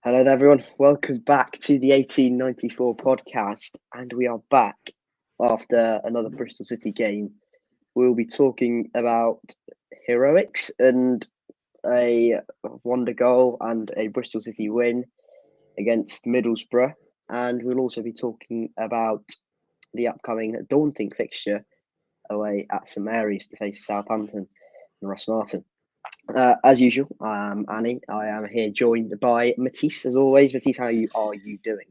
Hello there, everyone. Welcome back to the 1894 podcast, and we are back after another Bristol City game. We'll be talking about heroics and a wonder goal and a Bristol City win against Middlesbrough, and we'll also be talking about the upcoming daunting fixture away at St Mary's to face Southampton and Ross Martin. As usual, I am Annie. I am here joined by Matiss, as always. Matiss, how are you doing?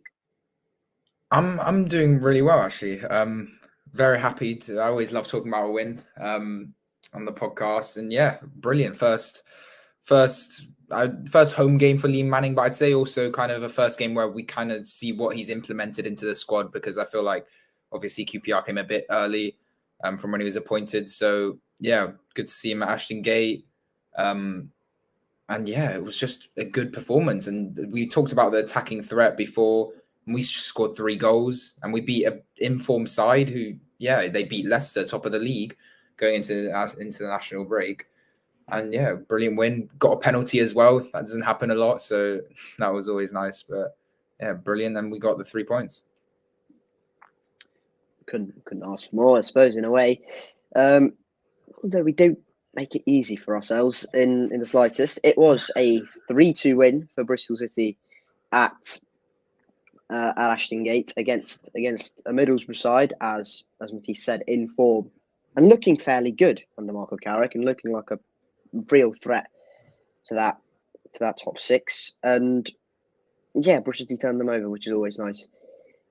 I'm doing really well, actually. Very happy to. I always love talking about a win on the podcast, and yeah, brilliant first home game for Liam Manning, but I'd say also kind of a first game where we kind of see what he's implemented into the squad, because I feel like obviously QPR came a bit early from when he was appointed. So yeah, good to see him at Ashton Gate. And yeah, it was just a good performance. And we talked about the attacking threat before. And we scored 3 goals, and we beat an informed side who, yeah, they beat Leicester, top of the league, going into the national break. And yeah, brilliant win. Got a penalty as well. That doesn't happen a lot, so that was always nice. But yeah, brilliant. And we got the 3 points. Couldn't ask for more, I suppose, in a way. Although we don't make it easy for ourselves in the slightest. It was a 3-2 win for Bristol City at Ashton Gate against a Middlesbrough side, as Matisse said, in form and looking fairly good under Marco Carrick and looking like a real threat to that top 6. And yeah, Bristol City turned them over, which is always nice.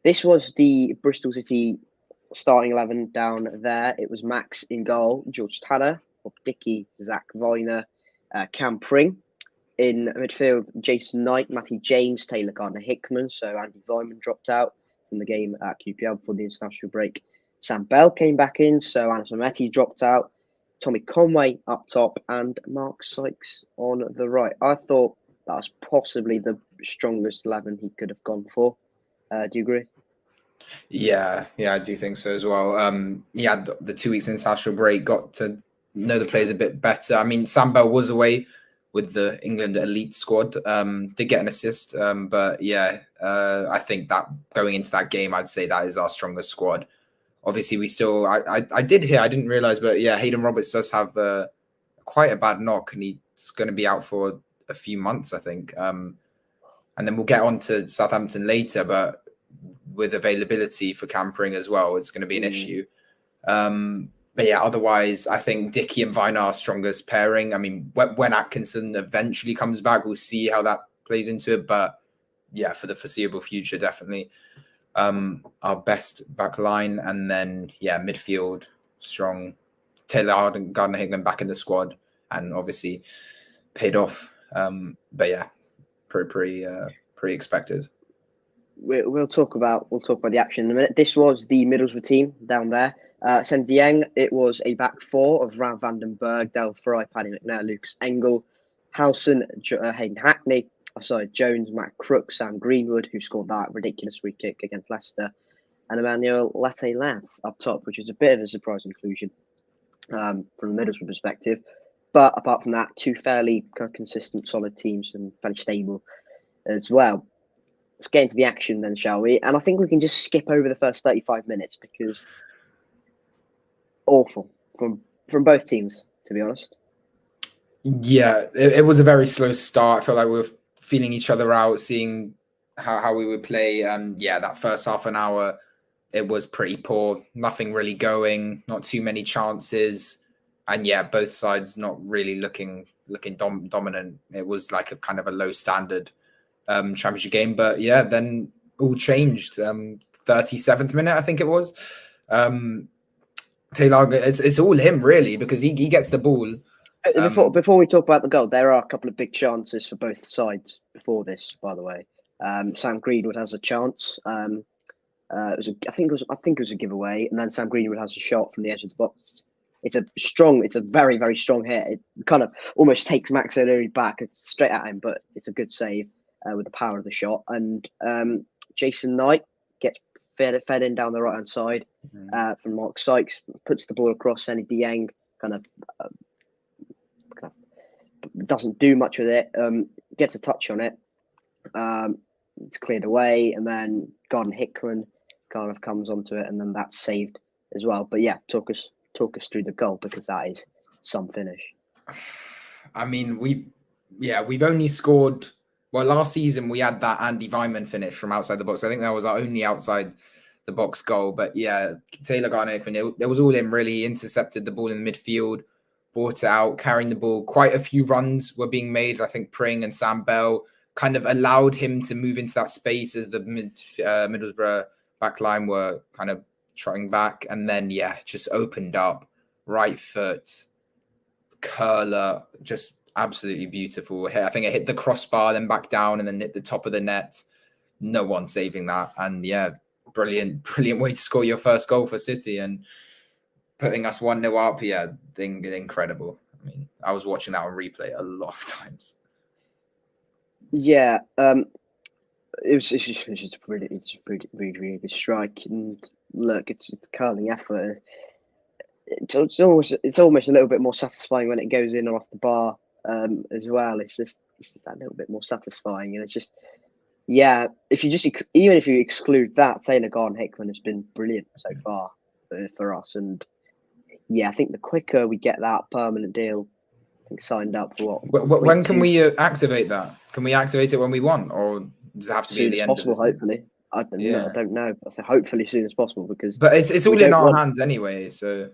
This was the Bristol City starting 11 down there. It was Max in goal, George Tanner, Bob Dickey, Zach Viner, Cam Pring. In midfield, Jason Knight, Matty James, Taylor Gardner Hickman. So Andy Vyman dropped out from the game at QPR before the international break. Sam Bell came back in, so Anis Mehmeti dropped out. Tommy Conway up top, and Mark Sykes on the right. I thought that was possibly the strongest 11 he could have gone for. Do you agree? Yeah, I do think so as well. Yeah, the 2 weeks international break, got to know the players a bit better. I mean, Sam Bell was away with the England elite squad, did get an assist. But yeah, I think that going into that game, I'd say that is our strongest squad. Obviously, we still, I did hear, I didn't realize, but yeah, Hayden Roberts does have quite a bad knock, and he's going to be out for a few months, I think. And then we'll get on to Southampton later, but with availability for Campering as well, it's going to be an issue. But yeah, otherwise, I think Dickey and Vine are our strongest pairing. I mean, when Atkinson eventually comes back, we'll see how that plays into it. But yeah, for the foreseeable future, definitely our best back line. And then, yeah, midfield, strong. Taylor Gardner Hickman back in the squad, and obviously paid off. But yeah, pretty expected. We'll talk about the action in a minute. This was the Middlesbrough team down there. Sen Dieng, it was a back 4 of Ram van den Berg, Del Fry, Paddy McNair, Lucas Engel, Howson, Hayden Hackney, Jones, Matt Crook, Sam Greenwood, who scored that ridiculous free kick against Leicester, and Emmanuel Latte-Lath up top, which is a bit of a surprise inclusion from the Middlesbrough perspective. But apart from that, 2 fairly consistent, solid teams and fairly stable as well. Let's get into the action then, shall we? And I think we can just skip over the first 35 minutes because awful from both teams, to be honest. Yeah, it was a very slow start. I felt like we were feeling each other out, seeing how we would play. And yeah, that first half an hour, it was pretty poor. Nothing really going, not too many chances. And yeah, both sides not really looking dominant. It was like a kind of a low standard championship game. But yeah, then all changed. 37th minute, I think it was. Taylor, it's all him really, because he gets the ball. Before we talk about the goal, there are a couple of big chances for both sides before this, by the way. Sam Greenwood has a chance. I think it was a giveaway, and then Sam Greenwood has a shot from the edge of the box. It's a very, very strong hit. It kind of almost takes Max O'Leary back. It's straight at him, but it's a good save with the power of the shot. And Jason Knight gets fed in down the right hand side from Mark Sykes, puts the ball across. Seni Dieng kind of doesn't do much with it. Gets a touch on it, It's cleared away, and then Gardner Hickman kind of comes onto it, and then that's saved as well. But yeah, talk us through the goal, because that is some finish. I mean, we've only scored. Well, last season we had that Andy Weimann finish from outside the box. I think that was our only outside the box goal. But yeah, Taylor Gardner Hickman, it was all him really. Intercepted the ball in the midfield, brought it out, carrying the ball. Quite a few runs were being made. I think Pring and Sam Bell kind of allowed him to move into that space as the Middlesbrough back line were kind of trotting back. And then, yeah, just opened up, right foot, curler, just absolutely beautiful. I think it hit the crossbar, then back down, and then hit the top of the net. No one saving that. And yeah, brilliant way to score your first goal for City and putting us 1-0 up. Yeah, incredible. I mean, I was watching that on replay a lot of times. Yeah, it's just a really good strike. And look, it's a curling effort. It's almost a little bit more satisfying when it goes in and off the bar as well. It's that little bit more satisfying, and it's just, yeah. If you just even if you exclude that, Taylor Gardner Hickman has been brilliant so far for us. And yeah, I think the quicker we get that permanent deal, I think signed up for what? When can we activate that? Can we activate it when we want, or does it have to be at the end possible? Of the hopefully, I don't know. Hopefully, as soon as possible, because it's all in our hands anyway. So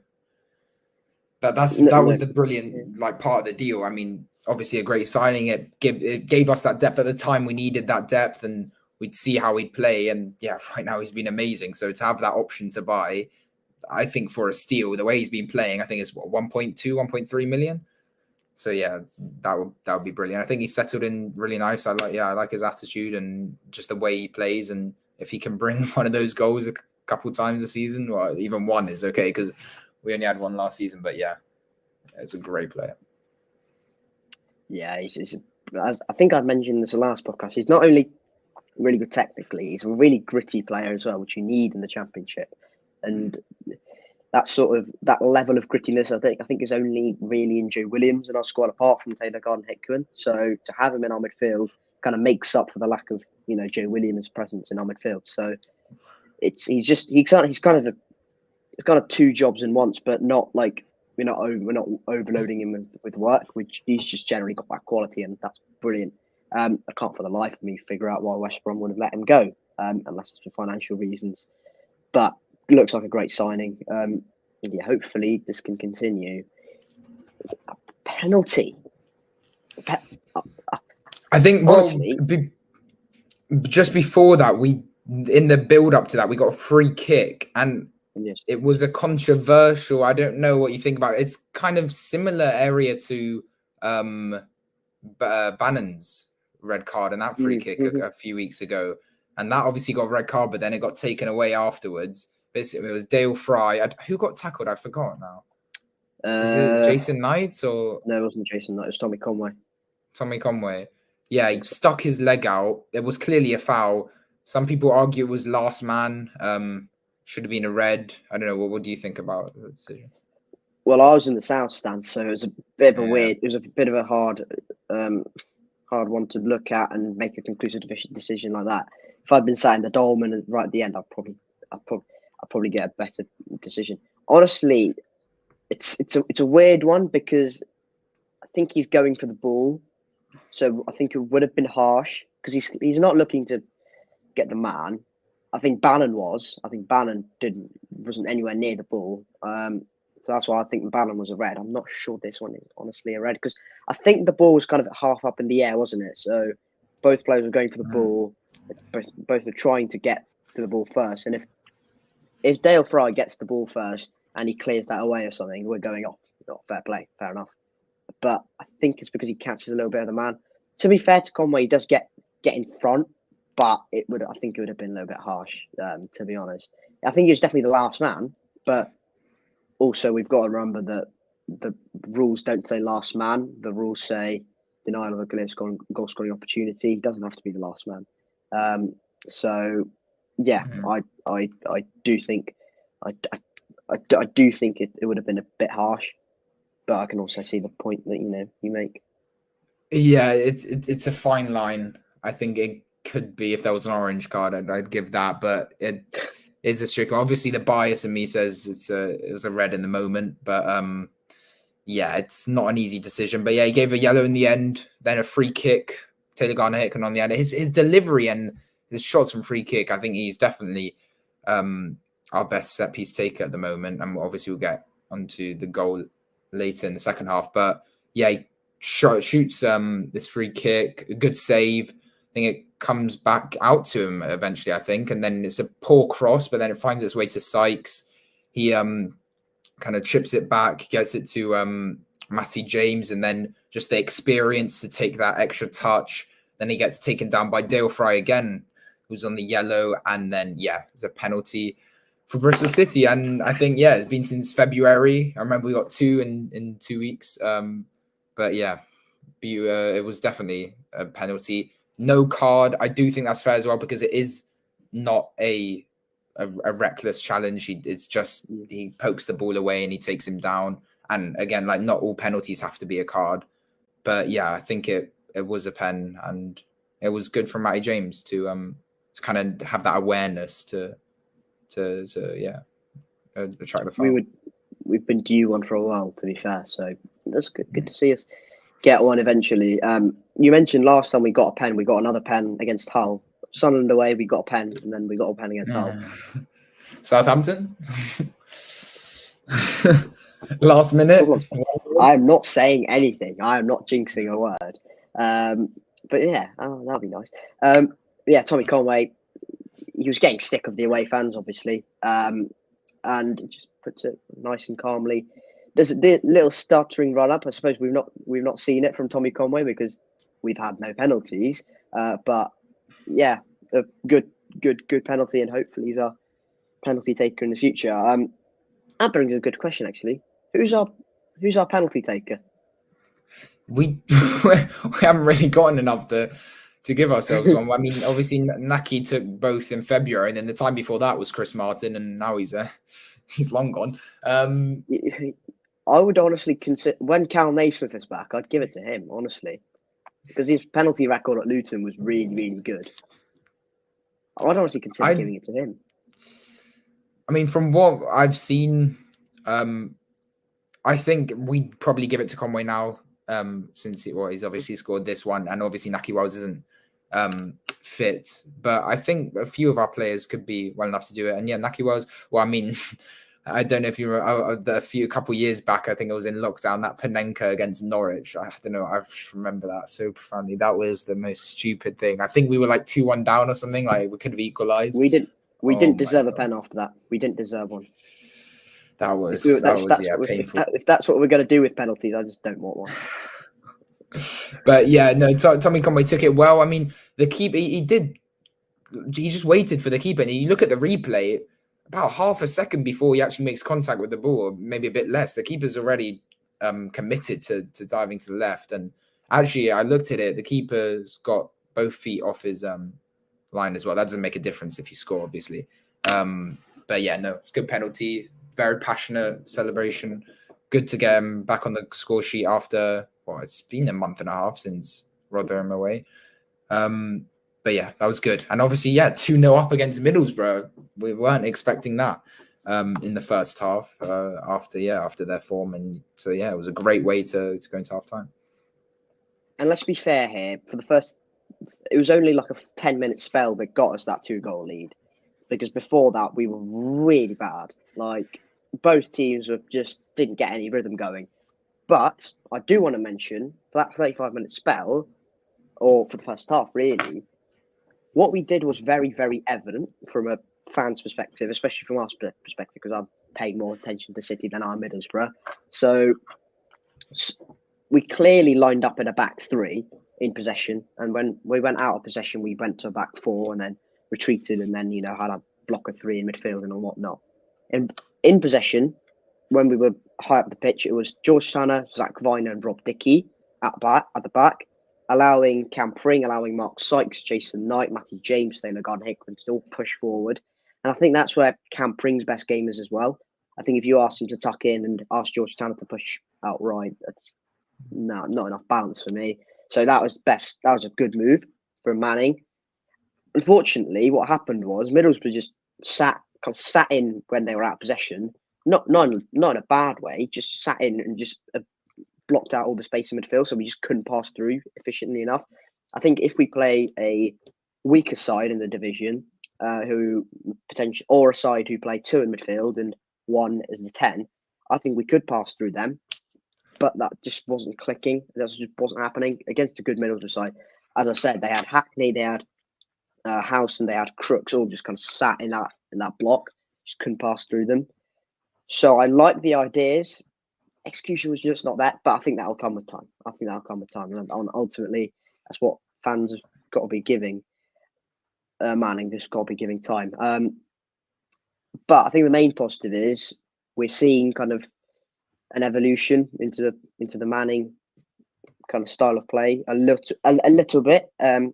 that was the brilliant part of the deal. I mean, obviously a great signing. It gave us that depth at the time. We needed that depth, and we'd see how he'd play. And yeah, right now he's been amazing. So to have that option to buy, I think for a steal, the way he's been playing, I think it's 1.2, 1.3 million. So yeah, that would be brilliant. I think he's settled in really nice. I like his attitude and just the way he plays. And if he can bring one of those goals a couple times a season, or even one is okay, because we only had one last season. But yeah, it's a great player. Yeah, I think I mentioned this in the last podcast. He's not only really good technically, he's a really gritty player as well, which you need in the Championship. And that level of grittiness, I think is only really in Joe Williams in our squad, apart from Taylor Gardner Hickman. So to have him in our midfield kind of makes up for the lack of Joe Williams' presence in our midfield. So he's kind of two jobs in once, but not like we're not overloading him with work. Which he's just generally got that quality, and that's brilliant. I can't for the life of me figure out why West Brom would have let him go, unless it's for financial reasons. But it looks like a great signing. Yeah, hopefully this can continue. A penalty. I think honestly, just before that, in the build up to that, we got a free kick, and it was a controversial. I don't know what you think about it. It's kind of similar area to Bannon's red card and that free kick a few weeks ago, and that obviously got a red card, but then it got taken away afterwards. It was Dale Fry. Who got tackled? I forgot now. Was it Jason Knight or no? It wasn't Jason Knight. It was Tommy Conway. Tommy Conway. Yeah, he stuck his leg out. It was clearly a foul. Some people argue it was last man. Should have been a red. I don't know. What do you think about the decision? Well, I was in the south stand, so it was a bit of a weird. It was a bit of a hard one to look at and make a conclusive decision like that. If I'd been sat in the Dolman right at the end, I'd probably get a better decision. Honestly, it's a weird one, because I think he's going for the ball, so I think it would have been harsh, because he's not looking to get the man. I think Bannon was. I think Bannon wasn't anywhere near the ball. So that's why I think Bannon was a red. I'm not sure this one is honestly a red, because I think the ball was kind of half up in the air, wasn't it? So both players were going for the ball. Both were trying to get to the ball first. And if Dale Fry gets the ball first and he clears that away or something, we're going off. Fair play, fair enough. But I think it's because he catches a little bit of the man. To be fair to Conway, he does get in front, but I think it would have been a little bit harsh, to be honest. I think he was definitely the last man, but also we've got to remember that the rules don't say last man. The rules say denial of a goal scoring opportunity. He doesn't have to be the last man. So yeah, I do think I do think it would have been a bit harsh, but I can also see the point that you make. Yeah, it's a fine line. I think it could be, if there was an orange card, I'd give that, but it is a strict one. Obviously, the bias in me says it was a red in the moment, but yeah, it's not an easy decision. But yeah, he gave a yellow in the end, then a free kick. Taylor Gardner Hickman on the end. His delivery and his shots from free kick, I think he's definitely our best set piece taker at the moment. And obviously we'll get onto the goal later in the second half. But yeah, he shoots this free kick, a good save. I think it comes back out to him eventually, I think. And then it's a poor cross, but then it finds its way to Sykes. He kind of chips it back, gets it to Matty James, and then just the experience to take that extra touch. Then he gets taken down by Dale Fry again, who's on the yellow. And then, yeah, it's a penalty for Bristol City. And I think, yeah, it's been since February. I remember we got 2 in 2 weeks. But yeah, it was definitely a penalty. No card. I do think that's fair as well, because it is not a reckless challenge. It's just he pokes the ball away and he takes him down. And again, like, not all penalties have to be a card. But yeah, I think it was a pen, and it was good for Matty James to kind of have that awareness to attract the foul. We've been due one for a while, to be fair. So that's good to see us get one eventually. You mentioned last time we got a pen, we got another pen against Hull. Sunderland away, we got a pen, and then we got a pen against Hull. Southampton? Last minute? I'm not saying anything. I am not jinxing a word. But yeah, that'll be nice. Yeah, Tommy Conway, he was getting sick of the away fans, obviously, and just puts it nice and calmly. There's a little stuttering run up. I suppose we've not seen it from Tommy Conway because we've had no penalties. But yeah, a good penalty, and hopefully he's our penalty taker in the future. That brings a good question, actually. Who's our penalty taker? We haven't really gotten enough to give ourselves one. I mean, obviously Naki took both in February, and then the time before that was Chris Martin, and now he's long gone. I would honestly consider, when Cal Naismith is back, I'd give it to him, honestly, because his penalty record at Luton was really, really good. I'd honestly consider giving it to him. I mean, from what I've seen, I think we'd probably give it to Conway now, since he's obviously scored this one, and obviously Naki Wells isn't fit. But I think a few of our players could be well enough to do it. And yeah, Naki Wells, well, I mean, I don't know if you remember, a couple years back, I think it was in lockdown, that Panenka against Norwich. I don't know, I remember that so profoundly. That was the most stupid thing. I think we were like 2-1 down or something. Like, we could have equalised. We didn't deserve a pen after that. We didn't deserve one. That was painful. If that's what we're going to do with penalties, I just don't want one. But yeah, no, Tommy Conway took it well. I mean, the keeper, he just waited for the keeper. And you look at the replay, about half a second before he actually makes contact with the ball, or maybe a bit less, the keeper's already committed to diving to the left. And actually, I looked at it, the keeper's got both feet off his line as well. That doesn't make a difference if you score, obviously. But yeah, no, it's a good penalty. Very passionate celebration. Good to get him back on the score sheet after, it's been a month and a half since Rotherham away. But yeah, that was good. And obviously, yeah, 2-0 up against Middlesbrough. We weren't expecting that in the first half after their form. And so, yeah, it was a great way to go into half time. And let's be fair here. It was only like a 10-minute spell that got us that 2-goal lead. Because before that, we were really bad. Like, both teams didn't get any rhythm going. But I do want to mention, for that 35-minute spell, or for the first half, really, what we did was very, very evident from a fan's perspective, especially from our perspective, because I'm paying more attention to City than I'm Middlesbrough. So we clearly lined up in a back three in possession. And when we went out of possession, we went to a back four and then retreated and then, had a block of three in midfield and whatnot. And in possession, when we were high up the pitch, it was George Tanner, Zach Viner and Rob Dickey at the back, allowing Cam Pring, allowing Mark Sykes, Jason Knight, Matty James, Taylor Gardner Hickman to all push forward. And I think that's where Cam Pring's best game is as well. I think if you ask him to tuck in and ask George Tanner to push outright, that's not enough balance for me. So that was best. That was a good move. from Manning. Unfortunately, what happened was Middlesbrough just sat in when they were out of possession. Not in a bad way, just sat in and just blocked out all the space in midfield, so we just couldn't pass through efficiently enough. I think if we play a weaker side in the division, who potentially, or a side who play 2 in midfield and 1 as the 10, I think we could pass through them. But that just wasn't clicking. That just wasn't happening against a good Middlesbrough side. As I said, they had Hackney, they had House, and they had Crooks, all just kind of sat in that block, just couldn't pass through them. So I like the ideas. Execution was just not that, but I think that'll come with time. And ultimately, that's what fans have got to be giving Manning. This has got to be giving time. But I think the main positive is we're seeing kind of an evolution into the Manning kind of style of play a little bit. And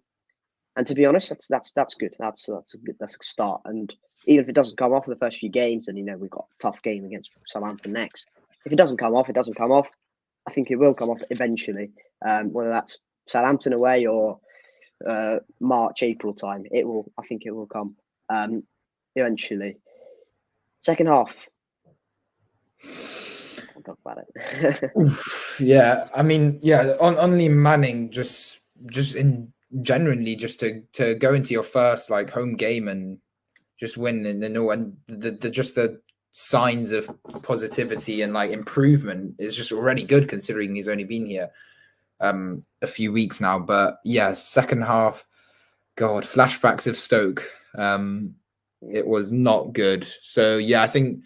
to be honest, that's good. That's a start. And even if it doesn't come off in the first few games, and we've got a tough game against Southampton next. If it doesn't come off, it doesn't come off. I think it will come off eventually, whether that's Southampton away or March, April time. I think it will come eventually. Second half. I'll talk about it. Yeah, I mean, only Manning just genuinely to go into your first like home game and just win and all, and the signs of positivity and like improvement is just already good considering he's only been here a few weeks now. But yeah, second half, God, flashbacks of Stoke. It was not good. So yeah, I think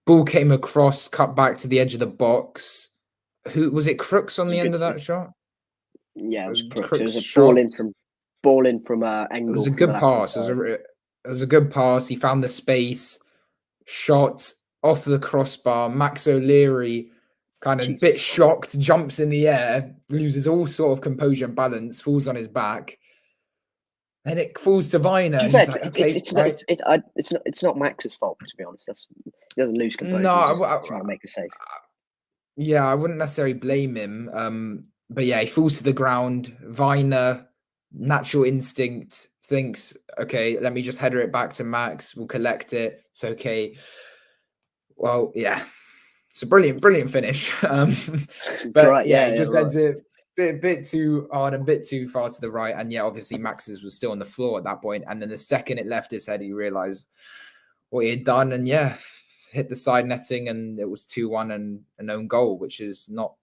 ball came across, cut back to the edge of the box. Who was it? Crooks on the end of that shot? Yeah, it was Crooks. It was a ball in from angle. It was a good pass. It was a good pass. He found the space, shot off the crossbar. Max O'Leary, kind of bit shocked, jumps in the air, loses all sort of composure and balance, falls on his back. Then it falls to Viner. And he's like, okay, it's not Max's fault, to be honest. He doesn't lose composure. No, he's trying to make a save. Yeah, I wouldn't necessarily blame him. But yeah, he falls to the ground. Viner, natural instinct, thinks, okay, let me just header it back to Max. We'll collect it. It's okay. Well, yeah, it's a brilliant finish. But right, it just ends it a bit too hard and a bit too far to the right. And yeah, obviously Max's was still on the floor at that point. And then the second it left his head, he realized what he had done. And yeah, hit the side netting, and it was 2-1 and an own goal, which is not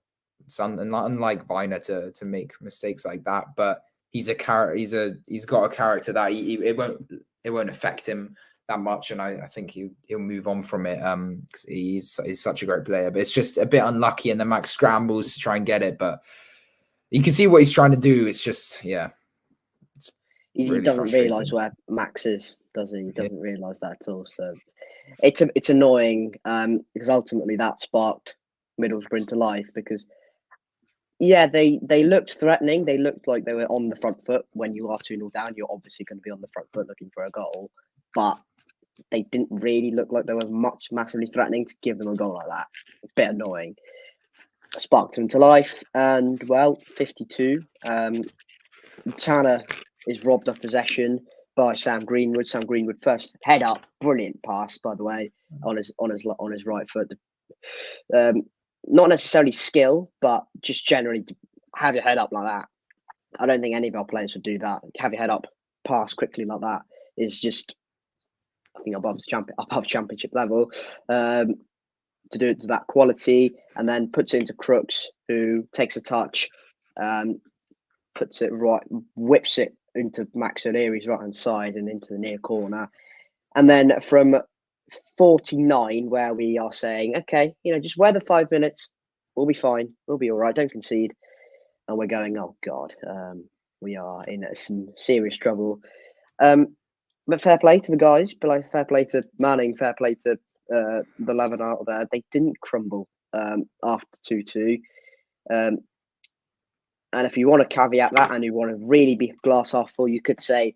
unlike Viner to make mistakes like that. But he's a character. He's got a character that it won't affect him that much, and I think he'll move on from it because he's such a great player. But it's just a bit unlucky, and then Max scrambles to try and get it, but you can see what he's trying to do. It's just he really doesn't realise where Max is, does he? He doesn't realise that at all. So it's annoying because ultimately that sparked Middlesbrough into life because. Yeah, they looked threatening. They looked like they were on the front foot. When you are 2-0 down, you're obviously going to be on the front foot looking for a goal. But they didn't really look like they were massively threatening to give them a goal like that. A bit annoying. Sparked them to life. And, 52. Tanner is robbed of possession by Sam Greenwood. Sam Greenwood first head up. Brilliant pass, by the way, on his right foot. Not necessarily skill, but just generally have your head up like that. I don't think any of our players would do that. Have your head up, pass quickly like that is just, I think, above championship level. To do it to that quality, and then puts it into Crooks, who takes a touch, puts it right, whips it into Max O'Leary's right hand side and into the near corner, and then from 49, where we are saying, okay, just wear the 5 minutes, we'll be fine, we'll be all right, don't concede, and we're going, oh god, we are in some serious trouble. But fair play to the guys, fair play to Manning, fair play to the 11 out there. They didn't crumble after 2-2. And if you want to caveat that and you want to really be glass half full, you could say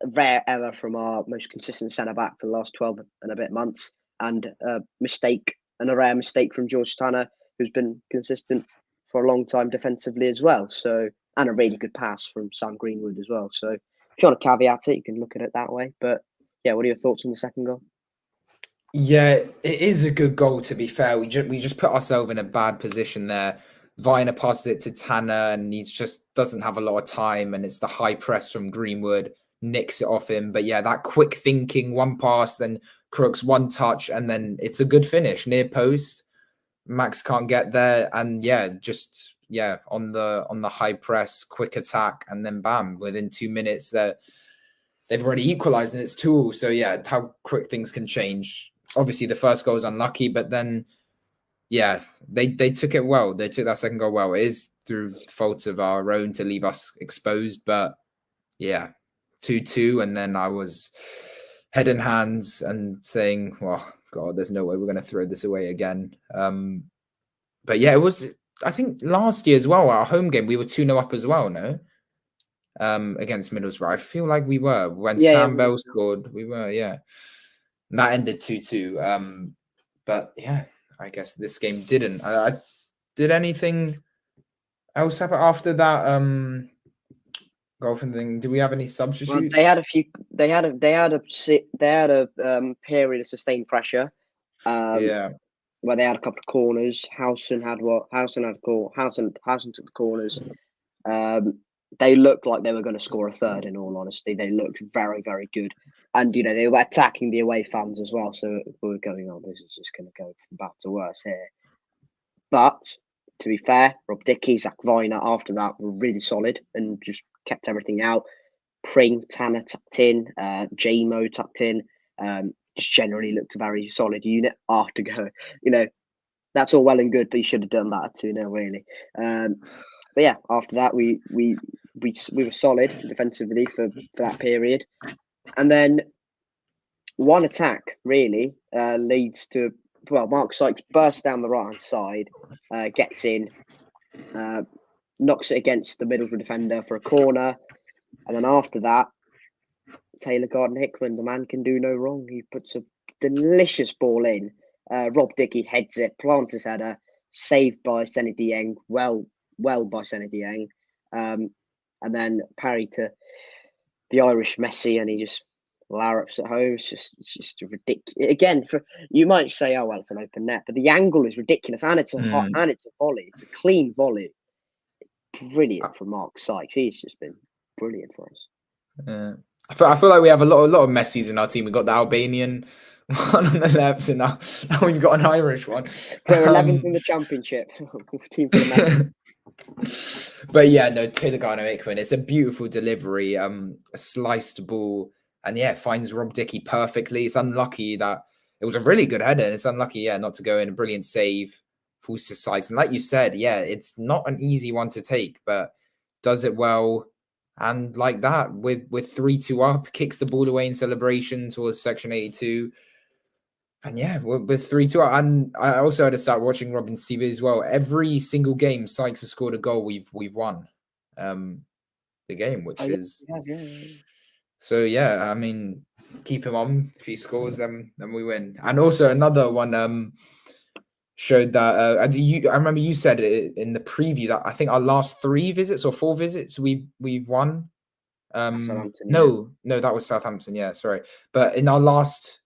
rare error from our most consistent centre back for the last 12 and a bit months, and a rare mistake from George Tanner, who's been consistent for a long time defensively as well. So, and a really good pass from Sam Greenwood as well. So if you want to caveat it, you can look at it that way. But yeah, what are your thoughts on the second goal? Yeah, it is a good goal, to be fair. We just put ourselves in a bad position there. Viner passes it to Tanner, and he just doesn't have a lot of time, and it's the high press from Greenwood, nicks it off him. But yeah, that quick thinking, one pass, then Crooks, one touch, and then it's a good finish, near post. Max can't get there, and on the high press, quick attack, and then bam, within 2 minutes they've already equalized, and it's 2-2. So yeah, how quick things can change. Obviously, the first goal was unlucky, but then yeah, they took it well. They took that second goal well. It is through faults of our own to leave us exposed, but yeah, 2-2, and then I was head in hands and saying, well, God, there's no way we're going to throw this away again. But yeah, it was, I think last year as well, our home game, we were 2-0 up as well, no? Against Middlesbrough. I feel like we were. When Sam Bell scored, we were, yeah. And that ended 2-2. But yeah, I guess this game didn't. Did anything else happen after that goal from thing? Do we have any substitutes? Well, they had a few. They had a period of sustained pressure. Where they had a couple of corners. Howson took the corners. They looked like they were going to score a third. In all honesty, they looked very, very good, and they were attacking the away fans as well. So we were going, "Oh, this is just going to go from bad to worse here." But to be fair, Rob Dickie, Zach Viner after that were really solid and just kept everything out. Pring, Tanner tucked in, J-Mo tucked in. Just generally looked a very solid unit after go. That's all well and good, but you should have done that 2-0 really. But yeah, after that we were solid defensively for that period, and then one attack really leads to Mark Sykes bursts down the right hand side, gets in, knocks it against the Middlesbrough defender for a corner, and then after that, Taylor Gardner Hickman, the man can do no wrong. He puts a delicious ball in. Rob Dickie heads it, plants his header, saved by Seny Dieng, well by Seny Dieng, and then parry to the Irish Messi, and he just larrups at home. It's just ridiculous. Again, you might say, "Oh well, it's an open net," but the angle is ridiculous, and it's a volley. It's a clean volley. Brilliant from Mark Sykes. He's just been brilliant for us. I feel like we have a lot of Messis in our team. We've got the Albanian one on the left, and now we've got an Irish one. They're 11th in the championship. Team for the Messi. But yeah, no, Taylor Gardner Hickman. It's a beautiful delivery, a sliced ball, and yeah, it finds Rob Dickie perfectly. It's unlucky that it was a really good header, and it's unlucky, not to go in. A brilliant save, falls to Sykes, and like you said, it's not an easy one to take, but does it well. And like that, with 3-2 up, kicks the ball away in celebration towards section 82. And yeah, with 3-2 up. And I also had to start watching Robin's TV as well. Every single game Sykes has scored a goal, we've won the game, which is... So yeah, I mean, keep him on. If he scores, then we win. And also another one showed that I remember you said it in the preview that I think our last 3 visits or 4 visits we've won. No, that was Southampton. Yeah, sorry. But in our last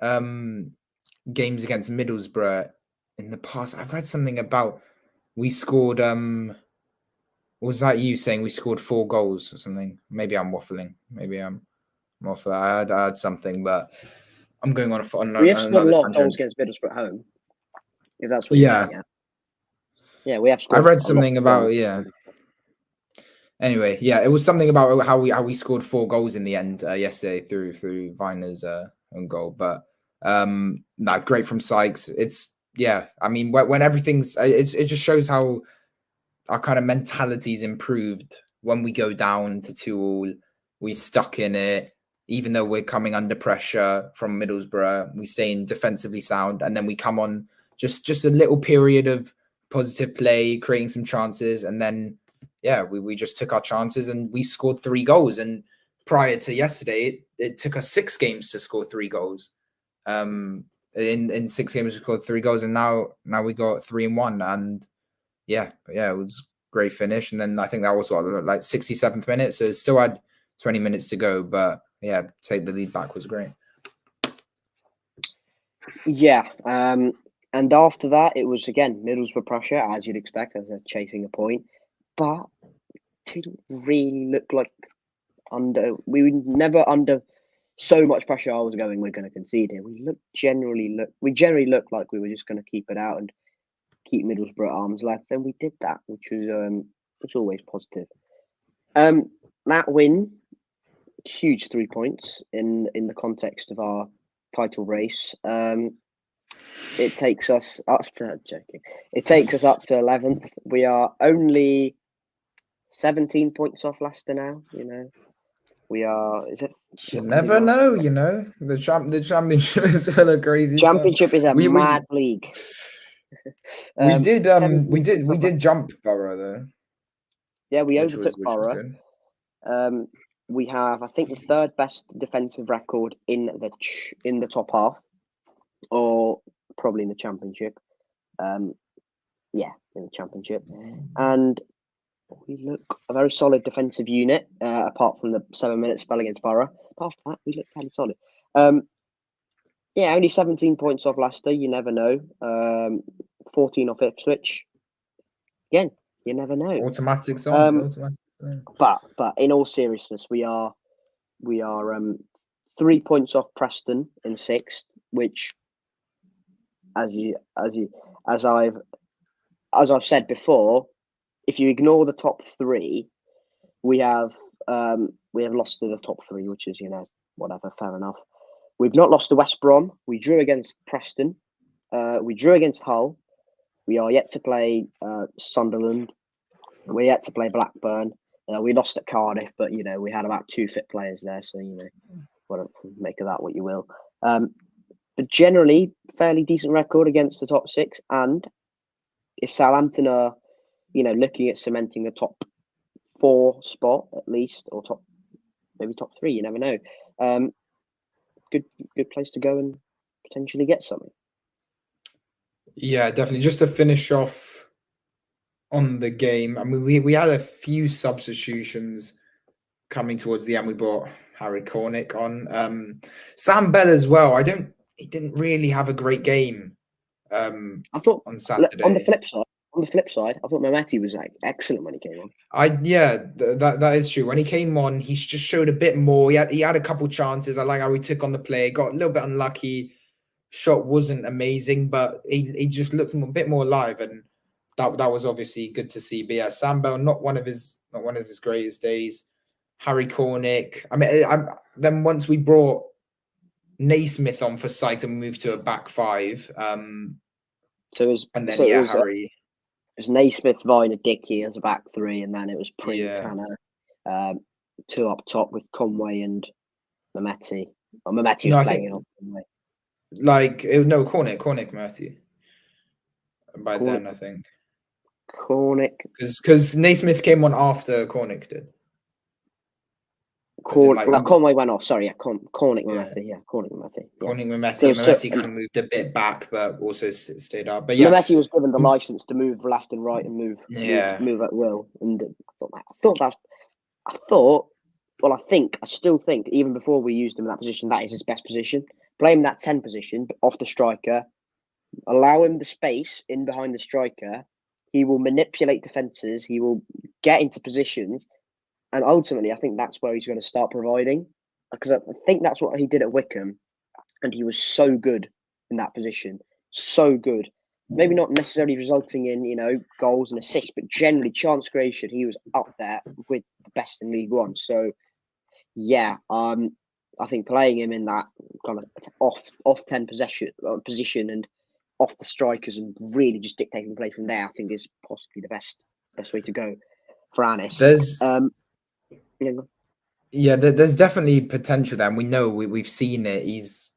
games against Middlesbrough in the past, I've read something about we scored. Was that you saying we scored 4 goals or something? Maybe I'm waffling. Maybe I'm waffling. I had something, but I'm going on we have scored a lot of goals against Middlesbrough at home. If that's what you're getting at. Yeah, we have scored. I read something about Anyway, it was something about how we scored 4 goals in the end yesterday through Viner's own goal. But great from Sykes. It's I mean when everything's it just shows how our kind of mentality's improved when we go down to 2-2. We stuck in it. Even though we're coming under pressure from Middlesbrough, we stay in defensively sound, and then we come on just a little period of positive play, creating some chances, and then we just took our chances and we scored 3 goals. And prior to yesterday, it took us 6 games to score 3 goals. In 6 games we scored 3 goals, and now we got 3 in 1. And it was great finish. And then I think that was what, like 67th minute. So it still had 20 minutes to go. But yeah, take the lead back was great. Yeah. And after that, it was again Middlesbrough pressure, as you'd expect, as they're chasing a point. But didn't really look like we were never under so much pressure. I was going, we're going to concede here. We generally looked like we were just going to keep it out and keep Middlesbrough at arm's length, and we did that, which was always positive. That win, huge 3 points in the context of our title race. It takes us up to 11th. We are only 17 points off Leicester now. We are. Is it? You never know. The championship is still a crazy. Championship is a mad league. We did jump Borough though. Yeah, we overtook Borough. We have, I think, the third best defensive record in the top half, or probably in the championship. In the championship, and we look a very solid defensive unit. Apart from the 7 minute spell against Borough, apart from that, we look fairly solid. Only 17 points off Leicester. You never know. 14 off Ipswich. Again, you never know. Automatic zone. But in all seriousness, we are 3 points off Preston in 6th, which, as I've said before, if you ignore the top 3, we have lost to the top 3, which is whatever, fair enough. We've not lost to West Brom. We drew against Preston. We drew against Hull. We are yet to play Sunderland. We're yet to play Blackburn. We lost at Cardiff, but we had about 2 fit players there, so make of that what you will. But generally, fairly decent record against the top 6. And if Southampton are, looking at cementing the top 4 spot at least, or maybe top 3, you never know. Good place to go and potentially get something. Yeah, definitely. Just to finish off on the game, I mean, we had a few substitutions coming towards the end. We brought Harry Cornick on. Sam Bell as well. He didn't really have a great game. I thought on Saturday. On the flip side, I thought Matiss was excellent when he came on. That is true. When he came on, he just showed a bit more. He had a couple chances. I like how he took on the play. Got a little bit unlucky. Shot wasn't amazing, but he just looked a bit more alive, and that was obviously good to see. But yeah, Sam Bell, not one of his greatest days. Harry Cornick. I mean, then once we brought Naismith on for Sykes and we moved to a back 5. Harry. It was Naismith, Viner, Dickey as a back 3, and then it was Tanner, 2 up top with Conway and Mehmeti. Mehmeti was playing off Conway. Cornick, Mehmeti. By Cornick. Then, I think. Cornick. Because Naismith came on after Cornick did. Conway went off. Sorry, Cornick, Mehmeti. Yeah, Cornick, Mehmeti. Cornick, Mehmeti. Mehmeti kind of moved a bit back, but also stayed up. But yeah, Mehmeti was given the license to move left and right and move at will. And I still think, even before we used him in that position, that is his best position. Play him that 10 position off the striker. Allow him the space in behind the striker. He will manipulate defences. He will get into positions. And ultimately, I think that's where he's going to start providing. Because I think that's what he did at Wickham. And he was so good in that position. So good. Maybe not necessarily resulting in, goals and assists, but generally chance creation, he was up there with the best in League One. So, yeah, I think playing him in that kind of off 10 position and off the strikers and really just dictating play from there, I think is possibly the best way to go for Anis. There's definitely potential there, and we know we've seen it. He's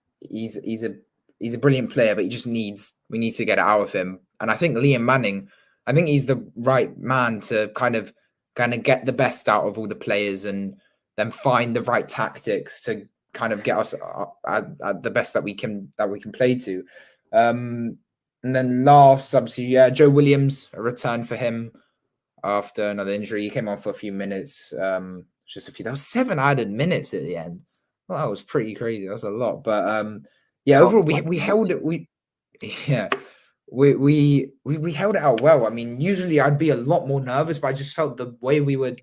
a brilliant player, but we need to get it out of him. And I think Liam Manning, I think he's the right man to kind of get the best out of all the players and then find the right tactics to kind of get us at the best that we can play to. And then last, obviously, Joe Williams, a return for him. after another injury. He came on for a few minutes, just a few. There was 7 added minutes at the end. Well, that was pretty crazy. That was a lot. But yeah, overall we held it. We held it out well. I mean, usually I'd be a lot more nervous, but I just felt the way we were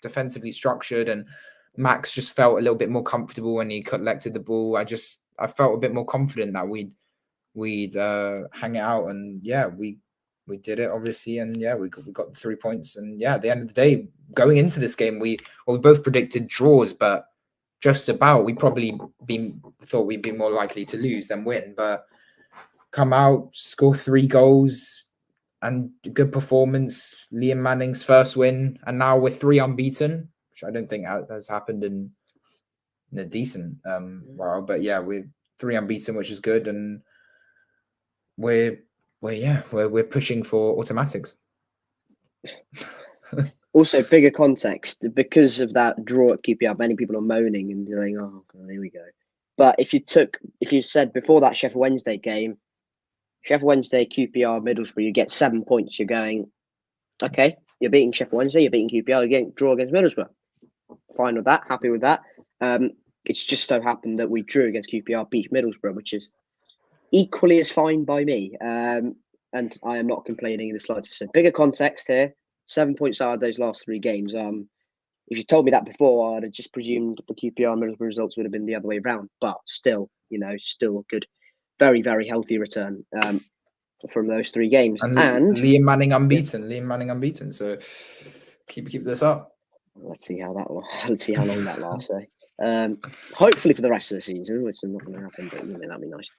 defensively structured, and Max just felt a little bit more comfortable when he collected the ball. I felt a bit more confident that we'd hang it out, and yeah, we did it obviously, and yeah, we got the 3 points, and yeah, at the end of the day, going into this game, we both predicted draws, but just about we probably thought we'd be more likely to lose than win, but come out, score 3 goals, and good performance. Liam Manning's first win, and now we're 3 unbeaten, which I don't think has happened in a decent while. But yeah, we're 3 unbeaten, which is good, and we're pushing for automatics. Also, bigger context, because of that draw at QPR, many people are moaning and saying, "Oh God, here we go." But if you said before that Sheffield Wednesday game, Sheffield Wednesday, QPR, Middlesbrough, you get 7 points. You're going, okay, you're beating Sheffield Wednesday, you're beating QPR, you're getting draw against Middlesbrough. Fine with that, happy with that. It's just so happened that we drew against QPR, beat Middlesbrough, which is equally as fine by me. And I am not complaining in the slightest. So bigger context here, 7 points out of those last 3 games. If you told me that before, I'd have just presumed the QPR Middlesbrough results would have been the other way around. But still, still good, very, very healthy return from those 3 games. And Liam Manning unbeaten. Liam Manning unbeaten. So keep this up. Let's see how long that lasts. Hopefully for the rest of the season, which is not going to happen, but that'd be nice.